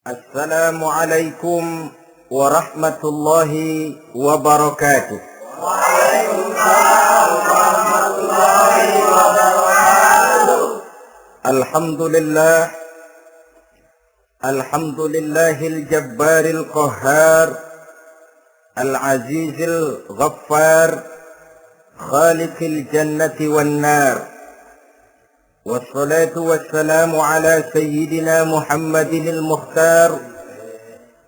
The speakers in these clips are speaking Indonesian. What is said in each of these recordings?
Assalamualaikum warahmatullahi wabarakatuh. Waalaikumsalam warahmatullahi wabarakatuh. Alhamdulillahil jabbaril qahhar, al-azizil ghaffar, khaliqil jannati wan nar. Wassalatu wassalamu ala sayyidina Muhammadinil Mukhtar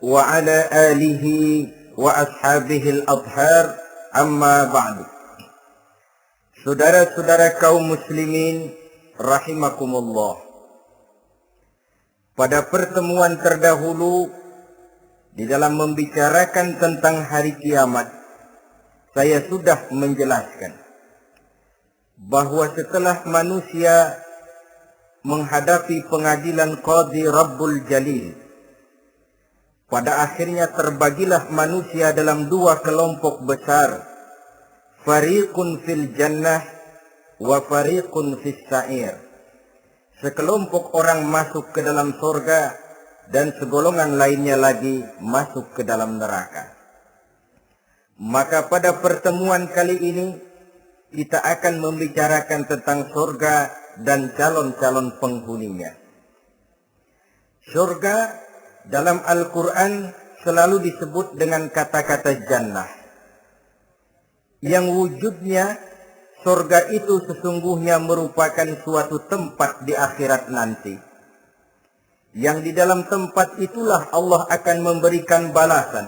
wa ala alihi wa ashabihil adhar, amma ba'du. Saudara-saudara kaum muslimin rahimakumullah. Pada pertemuan terdahulu di dalam membicarakan tentang hari kiamat, saya sudah menjelaskan bahwa setelah manusia menghadapi pengadilan Qadhi Rabbul Jalil, pada akhirnya terbagilah manusia dalam dua kelompok besar, fariqun fil jannah wa fariqun fis sa'ir. Sekelompok orang masuk ke dalam surga dan segolongan lainnya lagi masuk ke dalam neraka. Maka pada pertemuan kali ini kita akan membicarakan tentang surga dan calon-calon penghuninya. Surga dalam Al-Quran selalu disebut dengan kata-kata jannah, yang wujudnya surga itu sesungguhnya merupakan suatu tempat di akhirat nanti, yang di dalam tempat itulah Allah akan memberikan balasan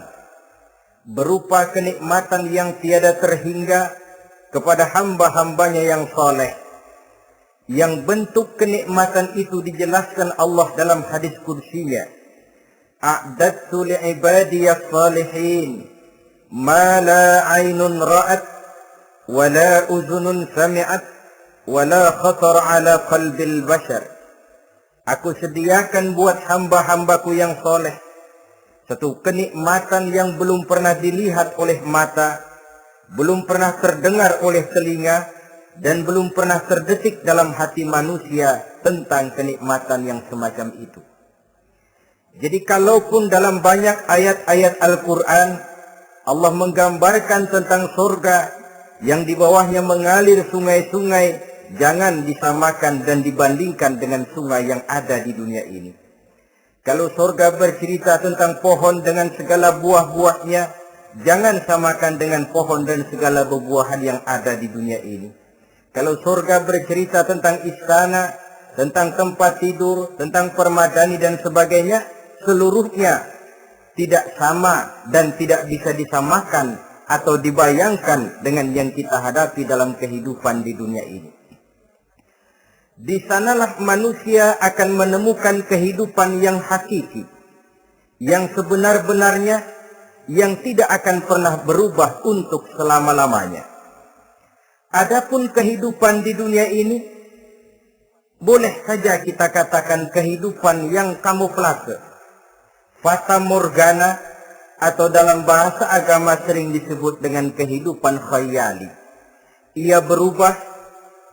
berupa kenikmatan yang tiada terhingga kepada hamba-hambanya yang saleh, yang bentuk kenikmatan itu dijelaskan Allah dalam hadis kursinya, a'dadtu li'ibadiyas salihin ma la aynun ra'at wa la uzunun sami'at wa la khatar ala qalbil bashar. Aku sediakan buat hamba-hambaku yang soleh satu kenikmatan yang belum pernah dilihat oleh mata, belum pernah terdengar oleh telinga, dan belum pernah terdetik dalam hati manusia tentang kenikmatan yang semacam itu. Jadi kalaupun dalam banyak ayat-ayat Al-Quran Allah menggambarkan tentang surga yang di bawahnya mengalir sungai-sungai, jangan disamakan dan dibandingkan dengan sungai yang ada di dunia ini. Kalau surga bercerita tentang pohon dengan segala buah-buahnya, jangan samakan dengan pohon dan segala buah-buahan yang ada di dunia ini. Kalau surga bercerita tentang istana, tentang tempat tidur, tentang permadani dan sebagainya, seluruhnya tidak sama dan tidak bisa disamakan atau dibayangkan dengan yang kita hadapi dalam kehidupan di dunia ini. Di sanalah manusia akan menemukan kehidupan yang hakiki, yang sebenar-benarnya, yang tidak akan pernah berubah untuk selama-lamanya. Adapun kehidupan di dunia ini, boleh saja kita katakan kehidupan yang kamuflase, fata morgana, atau dalam bahasa agama sering disebut dengan kehidupan khayali. Ia berubah,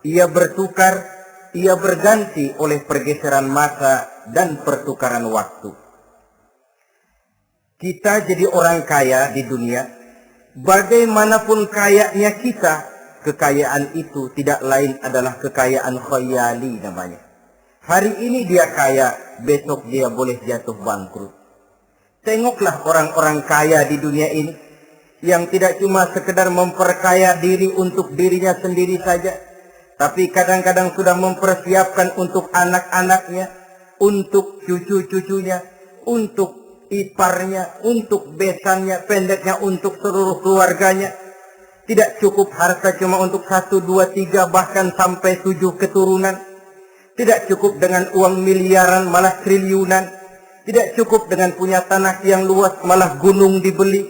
ia bertukar, ia berganti oleh pergeseran masa dan pertukaran waktu. Kita jadi orang kaya di dunia, bagaimanapun kayanya kita, kekayaan itu tidak lain adalah kekayaan khayali namanya. Hari ini dia kaya, besok dia boleh jatuh bangkrut. Tengoklah orang-orang kaya di dunia ini, yang tidak cuma sekedar memperkaya diri untuk dirinya sendiri saja, tapi kadang-kadang sudah mempersiapkan untuk anak-anaknya, untuk cucu-cucunya, untuk iparnya, untuk besannya, pendeknya untuk seluruh keluarganya. Tidak cukup harta cuma untuk 1, 2, 3, bahkan sampai 7 keturunan. Tidak cukup dengan uang miliaran, malah triliunan. Tidak cukup dengan punya tanah yang luas, malah gunung dibeli,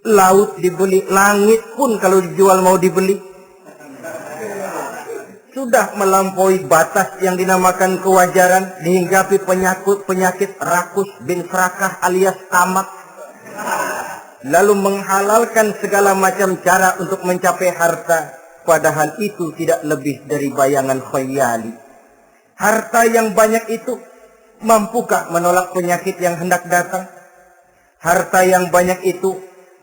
laut dibeli, langit pun kalau dijual mau dibeli. Sudah melampaui batas yang dinamakan kewajaran, dihinggapi penyakit rakus bin serakah alias tamak. Lalu menghalalkan segala macam cara untuk mencapai harta, padahal itu tidak lebih dari bayangan khayali. Harta yang banyak itu mampukah menolak penyakit yang hendak datang? Harta yang banyak itu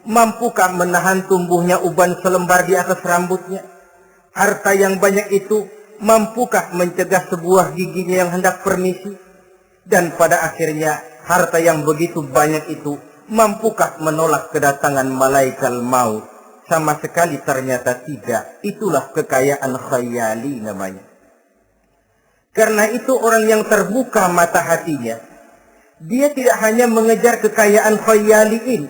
mampukah menahan tumbuhnya uban selembar di atas rambutnya? Harta yang banyak itu mampukah mencegah sebuah giginya yang hendak permisi? Dan pada akhirnya harta yang begitu banyak itu mampukah menolak kedatangan malaikat maut? Sama sekali ternyata tidak. Itulah kekayaan khayali namanya. Karena itu orang yang terbuka mata hatinya, dia tidak hanya mengejar kekayaan khayali ini,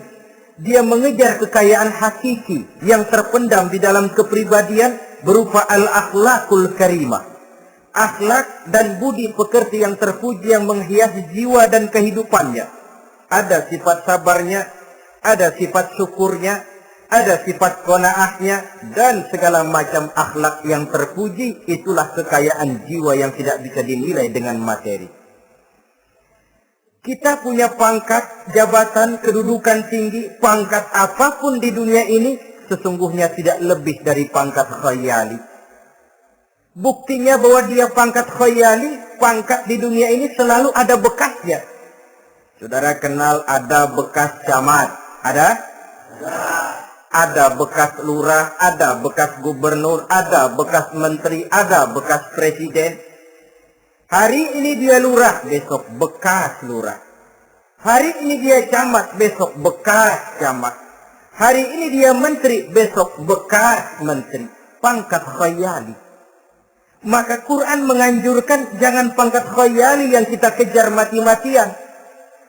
dia mengejar kekayaan hakiki yang terpendam di dalam kepribadian berupa al-akhlakul karimah. Akhlak dan budi pekerti yang terpuji yang menghiasi jiwa dan kehidupannya. Ada sifat sabarnya, ada sifat syukurnya, ada sifat qanaahnya, dan segala macam akhlak yang terpuji. Itulah kekayaan jiwa yang tidak bisa dinilai dengan materi. Kita punya pangkat, jabatan, kedudukan tinggi, pangkat apapun di dunia ini sesungguhnya tidak lebih dari pangkat khayali. Buktinya bahwa dia pangkat khayali, pangkat di dunia ini selalu ada bekasnya. Saudara kenal ada bekas camat? Ada? Ada bekas lurah, ada bekas gubernur, ada bekas menteri, ada bekas presiden. Hari ini dia lurah, besok bekas lurah. Hari ini dia camat, besok bekas camat. Hari ini dia menteri, besok bekas menteri. Pangkat khayali. Maka Quran menganjurkan jangan pangkat khayali yang kita kejar mati-matian.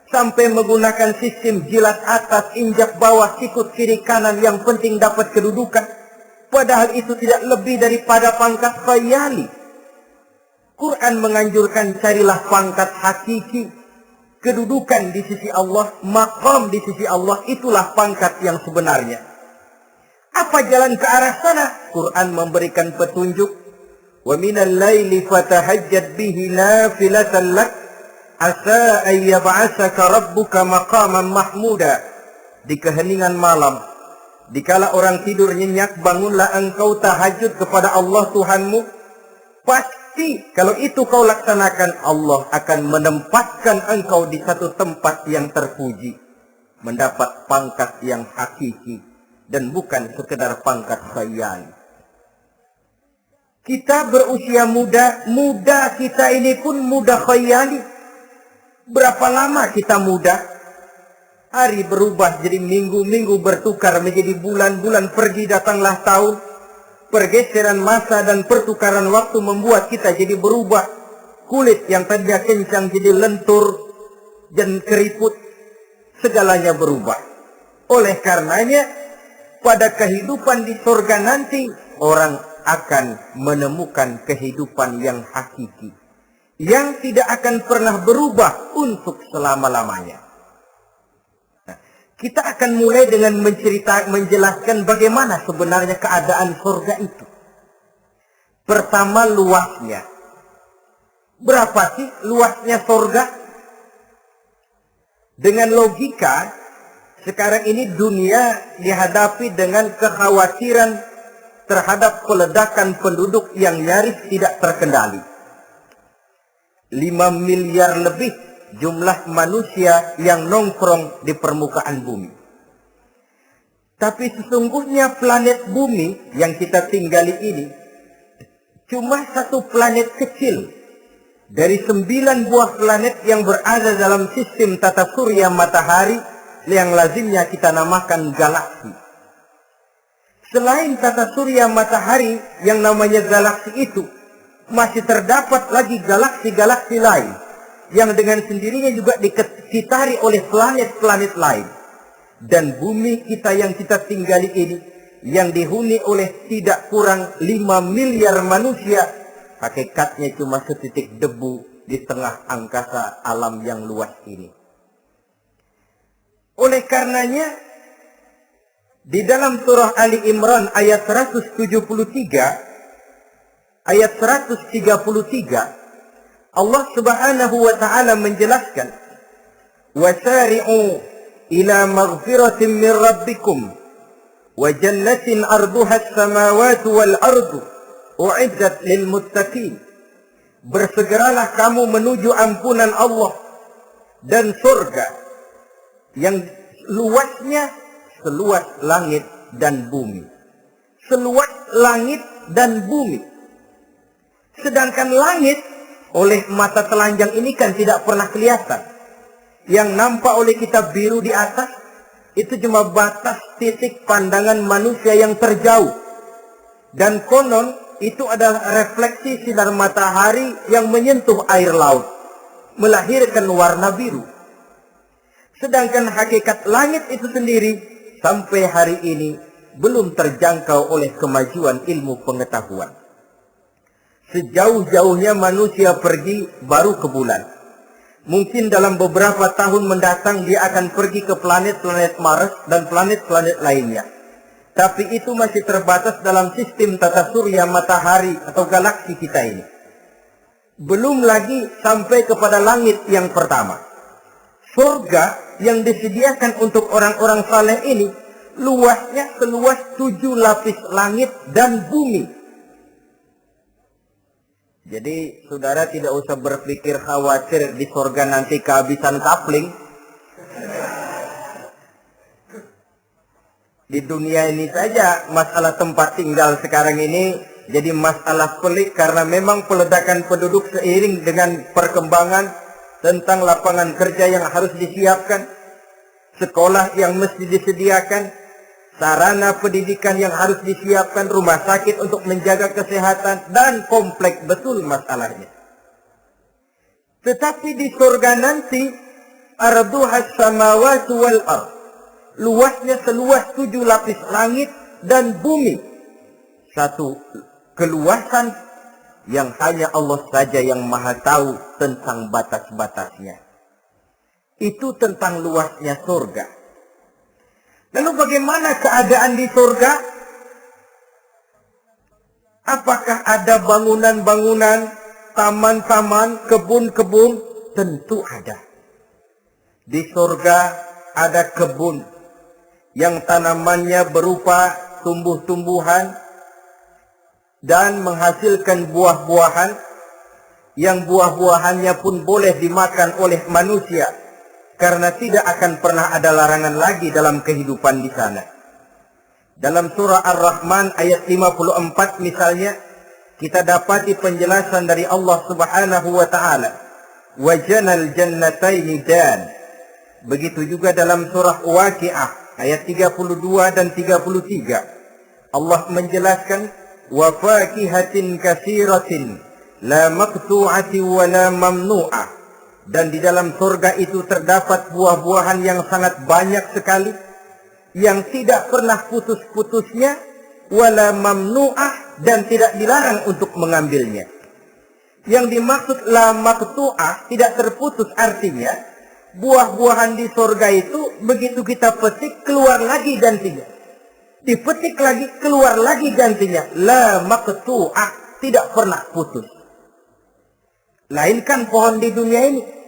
Sampai menggunakan sistem jilat atas, injak bawah, sikut kiri kanan, yang penting dapat kedudukan. Padahal itu tidak lebih daripada pangkat khayali. Quran menganjurkan carilah pangkat hakiki. Kedudukan di sisi Allah, maqam di sisi Allah, itulah pangkat yang sebenarnya. Apa jalan ke arah sana? Quran memberikan petunjuk. Wa minal laili fatahajjad bihi nafilatan lak. Asa ayyab'asaka rabbuka maqaman mahmuda. Di keheningan malam, dikala orang tidur nyenyak, bangunlah engkau tahajud kepada Allah Tuhanmu. Pasti kalau itu kau laksanakan, Allah akan menempatkan engkau di satu tempat yang terpuji, mendapat pangkat yang hakiki dan bukan sekedar pangkat khayal. Kita berusia muda kita ini pun muda khayali. Berapa lama kita muda? Hari berubah jadi minggu, minggu bertukar menjadi bulan, bulan pergi datanglah tahun. Pergeseran masa dan pertukaran waktu membuat kita jadi berubah. Kulit yang tadinya kencang jadi lentur dan keriput. Segalanya berubah. Oleh karenanya, pada kehidupan di surga nanti, orang akan menemukan kehidupan yang hakiki, yang tidak akan pernah berubah untuk selama-lamanya. Nah, kita akan mulai dengan menjelaskan bagaimana sebenarnya keadaan surga itu. Pertama, luasnya. Berapa sih luasnya surga? Dengan logika, sekarang ini dunia dihadapi dengan kekhawatiran terhadap peledakan penduduk yang nyaris tidak terkendali. 5 miliar lebih jumlah manusia yang nongkrong di permukaan bumi. Tapi sesungguhnya planet bumi yang kita tinggali ini cuma satu planet kecil dari 9 buah planet yang berada dalam sistem tata surya matahari yang lazimnya kita namakan galaksi. Selain tata surya matahari yang namanya galaksi itu, masih terdapat lagi galaksi-galaksi lain yang dengan sendirinya juga dikitari oleh planet-planet lain. Dan bumi kita yang kita tinggali ini, yang dihuni oleh tidak kurang 5 miliar manusia, hakikatnya cuma setitik debu di tengah angkasa alam yang luas ini. Oleh karenanya, di dalam surah Ali Imran ayat 173, ayat 133, Allah Subhanahu wa taala menjelaskan, "Wasari'u ila maghfiratin min rabbikum wa jannatin arduha as-samawati wal ardu u'iddat lil muttaqin." bersegeralah kamu menuju ampunan Allah dan surga yang luasnya seluas langit dan bumi. Seluas langit dan bumi. Sedangkan langit oleh mata telanjang ini kan tidak pernah kelihatan. Yang nampak oleh kita biru di atas itu cuma batas titik pandangan manusia yang terjauh. Dan konon itu adalah refleksi sinar matahari yang menyentuh air laut, melahirkan warna biru. Sedangkan hakikat langit itu sendiri sampai hari ini belum terjangkau oleh kemajuan ilmu pengetahuan. Sejauh-jauhnya manusia pergi baru ke bulan. Mungkin dalam beberapa tahun mendatang dia akan pergi ke planet-planet Mars dan planet-planet lainnya. Tapi itu masih terbatas dalam sistem tata surya matahari atau galaksi kita ini. Belum lagi sampai kepada langit yang pertama. Surga yang disediakan untuk orang-orang saleh ini luasnya seluas 7 lapis langit dan bumi. Jadi saudara tidak usah berpikir khawatir di surga nanti kehabisan kapling. Di dunia ini saja masalah tempat tinggal sekarang ini jadi masalah pelik karena memang peledakan penduduk seiring dengan perkembangan tentang lapangan kerja yang harus disiapkan, sekolah yang mesti disediakan, sarana pendidikan yang harus disiapkan, rumah sakit untuk menjaga kesehatan, dan kompleks betul masalahnya. Tetapi di surga nanti, arduhas samawati wal ardh, luasnya seluas 7 lapis langit dan bumi. Satu keluasan yang hanya Allah saja yang maha tahu tentang batas-batasnya. Itu tentang luasnya surga. Lalu bagaimana keadaan di surga? Apakah ada bangunan-bangunan, taman-taman, kebun-kebun? Tentu ada. Di surga ada kebun yang tanamannya berupa tumbuh-tumbuhan dan menghasilkan buah-buahan yang buah-buahannya pun boleh dimakan oleh manusia. Karena tidak akan pernah ada larangan lagi dalam kehidupan di sana. Dalam surah Ar-Rahman ayat 54 misalnya, kita dapati penjelasan dari Allah Subhanahu wa taala. Wajanal jannataini dan. Begitu juga dalam surah Waqiah ayat 32 dan 33. Allah menjelaskan wa fakihatin katsiratin la maqtu'atin wa la mamnu'ah. Dan di dalam surga itu terdapat buah-buahan yang sangat banyak sekali, yang tidak pernah putus-putusnya, wala mamnu'ah, dan tidak dilarang untuk mengambilnya. Yang dimaksud la maqtu'ah, tidak terputus, artinya buah-buahan di surga itu begitu kita petik keluar lagi gantinya, dipetik lagi keluar lagi gantinya. La maqtu'ah, tidak pernah putus. Lainkan pohon di dunia ini.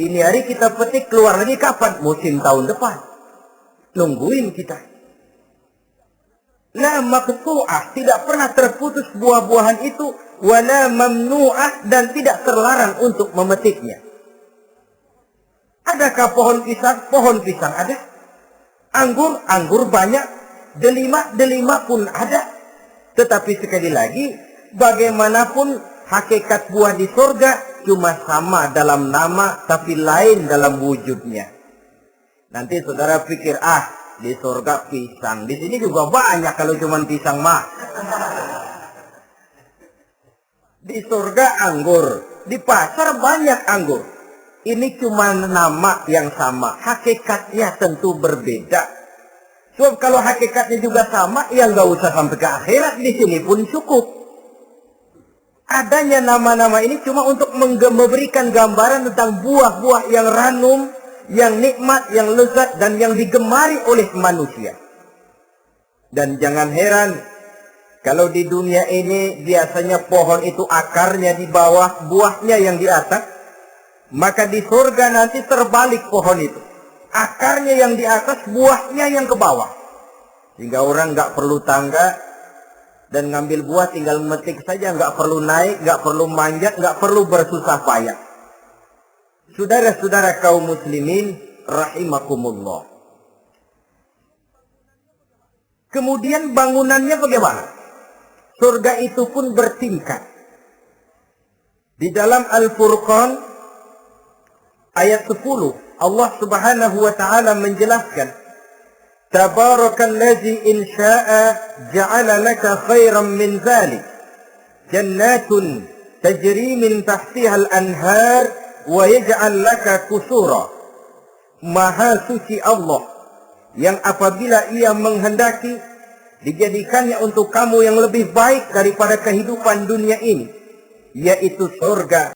Ini hari kita petik keluar lagi kapan? Musim tahun depan. Nungguin kita. La maqtu'ah, tidak pernah terputus buah-buahan itu, wala mamnu'ah, dan tidak terlarang untuk memetiknya. Adakah pohon pisang? Pohon pisang ada. Anggur banyak. Delima pun ada. Tetapi sekali lagi, bagaimanapun hakikat buah di surga cuma sama dalam nama, tapi lain dalam wujudnya. Nanti saudara pikir, di surga pisang. Di sini juga banyak kalau cuma pisang mah. Di surga anggur. Di pasar banyak anggur. Ini cuma nama yang sama. Hakikatnya tentu berbeda. Sebab kalau hakikatnya juga sama, ya nggak usah sampai ke akhirat. Di sini pun cukup. Adanya nama-nama ini cuma untuk memberikan gambaran tentang buah-buah yang ranum, yang nikmat, yang lezat, dan yang digemari oleh manusia. Dan jangan heran, kalau di dunia ini biasanya pohon itu akarnya di bawah, buahnya yang di atas, maka di surga nanti terbalik pohon itu. Akarnya yang di atas, buahnya yang ke bawah. Sehingga orang nggak perlu tangga, Dan ngambil buah tinggal memetik saja, nggak perlu naik, nggak perlu manjat, nggak perlu bersusah payah. Saudara-saudara kaum muslimin rahimakumullah. Kemudian bangunannya bagaimana? Surga itu pun bertingkat. Di dalam Al-Furqan ayat 10 Allah Subhanahu wa taala menjelaskan, Tabarakalladzi in syaa'a ja'ala laka khairan min dzalik jannatun tajri min tahtiha al-anhar wa yaj'al laka qusura. Maha suci Allah yang apabila ia menghendaki dijadikannya untuk kamu yang lebih baik daripada kehidupan dunia ini, yaitu surga